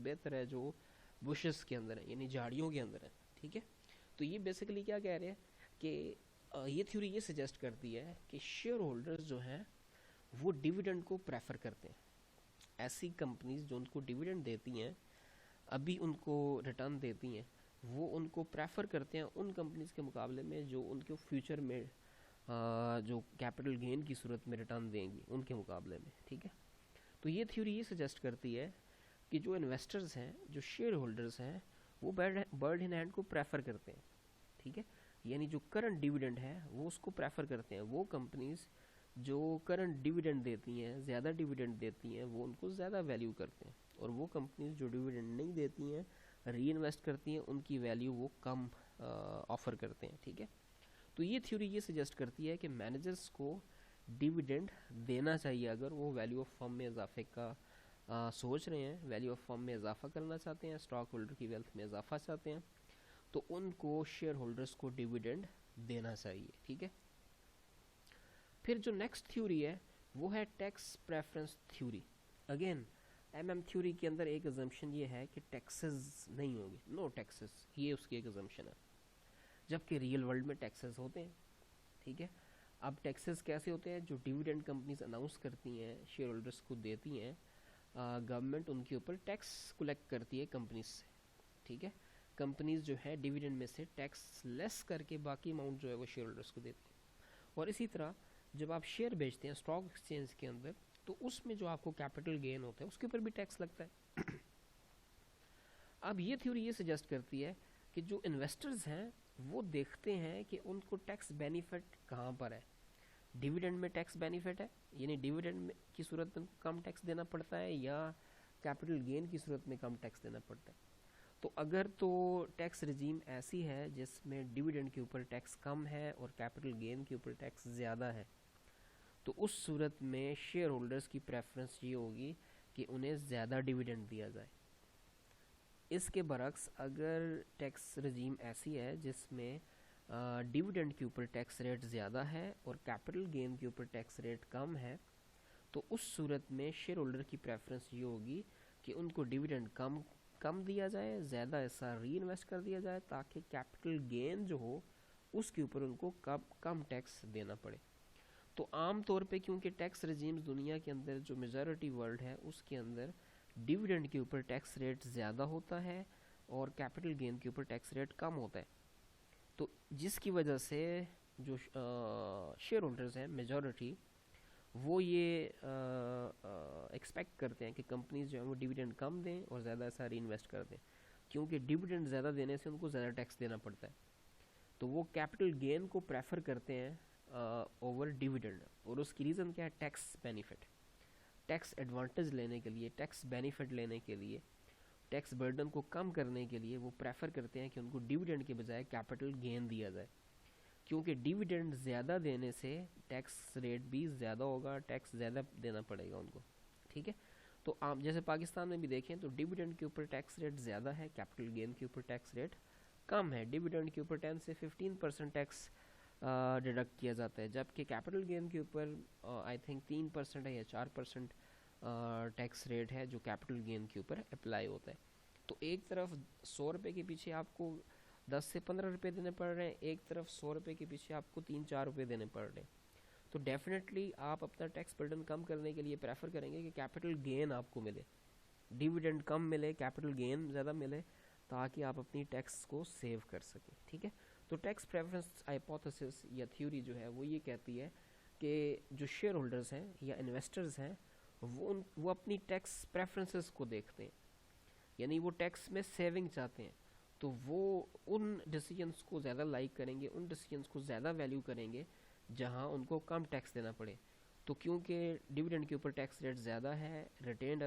बेहतर है जो बुशेस के अंदर है, यानी झाड़ियों के अंदर है। ठीक है, तो ये बेसिकली क्या कह रहे हैं कि ये थ्योरी ये सजेस्ट करती है कि शेयर होल्डर्स जो हैं वो डिविडेंड को प्रेफर करते हैं। ऐसी कंपनीज जो उनको डिविडेंड देती हैं, अभी उनको रिटर्न देती हैं, वो उनको प्रेफर करते हैं उन कंपनीज के मुकाबले में जो उनको फ्यूचर में जो कैपिटल गेन की सूरत में रिटर्न देंगी उनके मुकाबले में। ठीक है, तो ये थ्योरी ये सजेस्ट करती है कि जो इन्वेस्टर्स हैं, जो शेयर होल्डर्स हैं, वो बर्ड इन हैंड को प्रेफर करते हैं। ठीक है, यानी जो करंट डिविडेंड है वो उसको प्रेफर करते हैं। वो कंपनीज जो करंट डिविडेंड देती हैं, ज़्यादा डिविडेंड देती हैं, वो उनको ज़्यादा वैल्यू करते हैं, और वो कंपनीज जो डिविडेंड नहीं देती हैं, री इन्वेस्ट करती हैं, उनकी वैल्यू वो कम ऑफर करते हैं। ठीक है, तो ये थ्योरी ये सजेस्ट करती है कि मैनेजर्स को डिविडेंड देना चाहिए अगर वो वैल्यू ऑफ फर्म में इजाफे का सोच रहे हैं, वैल्यू ऑफ फर्म में इजाफा करना चाहते हैं, स्टॉक होल्डर की वेल्थ में इजाफा चाहते हैं, तो उनको शेयर होल्डर्स को डिविडेंड देना चाहिए। ठीक है, फिर जो नेक्स्ट थ्योरी है वो है tax preference theory. Again MM theory के अंदर एक अजम्पशन ये है कि टैक्सेस नहीं होंगे, नो टैक्सेस, ये उसकी एक अजम्पशन है, जबकि रियल वर्ल्ड में टैक्सेस होते हैं। ठीक है, अब टैक्सेस कैसे होते हैं? जो डिविडेंड कंपनीज अनाउंस करती हैं, शेयर होल्डर्स को देती हैं, गवर्नमेंट उनके ऊपर टैक्स कलेक्ट करती है कंपनीज से। ठीक है, कंपनीज जो है डिविडेंड में से टैक्स लेस करके बाकी अमाउंट जो है वो शेयर होल्डर्स को देती है। और इसी तरह जब आप शेयर बेचते हैं स्टॉक एक्सचेंज के अंदर, तो उसमें जो आपको कैपिटल गेन होता है उसके ऊपर भी टैक्स लगता है। अब ये थ्योरी ये सजेस्ट करती है कि जो इन्वेस्टर्स हैं वो देखते हैं कि उनको टैक्स बेनिफिट कहाँ पर है। डिविडेंड में टैक्स बेनिफिट है, यानी डिविडेंड की सूरत में कम टैक्स देना पड़ता है, या कैपिटल गेन की सूरत में कम टैक्स देना पड़ता है। तो अगर तो टैक्स रिजीम ऐसी है जिसमें डिविडेंड के ऊपर टैक्स कम है और कैपिटल गेन के ऊपर टैक्स ज़्यादा है, तो उस सूरत में शेयर होल्डर्स की प्रेफरेंस ये होगी कि उन्हें ज़्यादा डिविडेंड दिया जाए। इसके बरक्स अगर टैक्स रजीम ऐसी है जिसमें डिविडेंड के ऊपर टैक्स रेट ज़्यादा है और कैपिटल गेन के ऊपर टैक्स रेट कम है, तो उस सूरत में शेयर होल्डर की प्रेफरेंस ये होगी कि उनको डिविडेंड कम दिया जाए, ज़्यादा ऐसा री इन्वेस्ट कर दिया जाए, ताकि कैपिटल गेन जो हो उसके ऊपर उनको कम टैक्स देना पड़े। तो आम तौर पे क्योंकि टैक्स रजीम्स दुनिया के अंदर जो मेजॉरिटी वर्ल्ड है उसके अंदर डिविडेंड के ऊपर टैक्स रेट ज़्यादा होता है और कैपिटल गेन के ऊपर टैक्स रेट कम होता है, तो जिसकी वजह से जो शेयर होल्डर्स हैं मेजॉरिटी, वो ये एक्सपेक्ट करते हैं कि कंपनीज जो हैं वो डिविडेंड कम दें और ज़्यादा ऐसा री इन्वेस्ट कर दें, क्योंकि डिविडेंड ज़्यादा देने से उनको ज़्यादा टैक्स देना पड़ता है। तो वो कैपिटल गेन को प्रेफर करते हैं ओवर डिविडेंड, और उसकी रीज़न क्या है? टैक्स बेनिफिट, टैक्स एडवांटेज लेने के लिए, टैक्स बेनिफिट लेने के लिए, टैक्स बर्डन को कम करने के लिए वो प्रेफर करते हैं कि उनको डिविडेंड के बजाय कैपिटल गेन दिया जाए, क्योंकि डिविडेंड ज़्यादा देने से टैक्स रेट भी ज़्यादा होगा, टैक्स ज़्यादा देना पड़ेगा उनको। ठीक है, तो आप जैसे पाकिस्तान में भी देखें तो डिविडेंड के ऊपर टैक्स रेट ज़्यादा है, कैपिटल गेन के ऊपर टैक्स रेट कम है। डिविडेंड के ऊपर 10 से 15% टैक्स डिडक्ट किया जाता है, जबकि कैपिटल गेन के ऊपर आई थिंक 3% है या 4% टैक्स रेट है जो कैपिटल गेन के ऊपर अप्लाई होता है। तो एक तरफ 100 रुपये के पीछे आपको 10 से 15 रुपये देने पड़ रहे हैं, एक तरफ 100 रुपये के पीछे आपको 3-4 रुपये देने पड़ रहे हैं। तो डेफिनेटली आप अपना टैक्स बर्डन कम करने के लिए प्रेफर करेंगे कि कैपिटल गेन आपको मिले, डिविडेंड कम मिले, कैपिटल गेन ज़्यादा मिले, ताकि आप अपनी टैक्स को सेव कर सकें। ठीक है, तो टैक्स प्रेफरेंस हाइपोथेसिस या थ्योरी जो है वो ये कहती है कि जो शेयर होल्डर्स हैं या इन्वेस्टर्स हैं वो अपनी टैक्स प्रेफरेंसेस को देखते हैं, यानी वो टैक्स में सेविंग चाहते हैं, तो वो उन डिसीजंस को ज़्यादा लाइक करेंगे, उन डिसीजंस को ज़्यादा वैल्यू करेंगे जहां उनको कम टैक्स देना पड़े। तो क्योंकि डिविडेंड के ऊपर टैक्स रेट ज़्यादा है, रिटेन्ड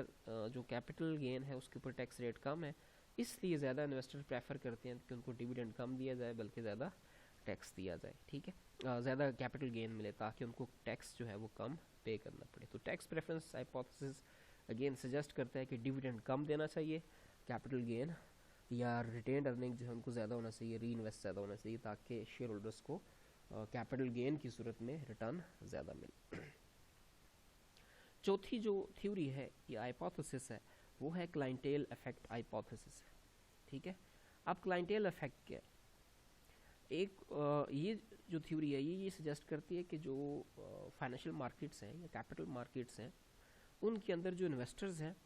जो कैपिटल गेन है उसके ऊपर टैक्स रेट कम है, इसलिए ज़्यादा इन्वेस्टर प्रेफर करते हैं कि उनको डिविडेंड कम दिया जाए बल्कि ज़्यादा टैक्स दिया जाए। ठीक है, ज़्यादा कैपिटल गेन मिले ताकि उनको टैक्स जो है वो कम पे करना पड़े। तो tax preference hypothesis again suggest करता है कि डिविडेंड कम देना चाहिए, कैपिटल गेन या रिटेन्ड अर्निंग जो है उनको ज़्यादा होना चाहिए, री इन्वेस्ट ज़्यादा होना चाहिए, ताकि शेयर होल्डर्स को कैपिटल गेन की सूरत में रिटर्न ज़्यादा मिले। चौथी जो थ्योरी है या हाइपोथेसिस है वो है क्लाइंटेल इफेक्ट हाइपोथेसिस, ठीक है। अब क्लाइंटेल इफेक्ट क्या है? एक ये जो थ्योरी है ये सजेस्ट करती है कि जो फाइनेंशियल मार्केट्स हैं या कैपिटल मार्केट्स हैं, उनके अंदर जो इन्वेस्टर्स हैं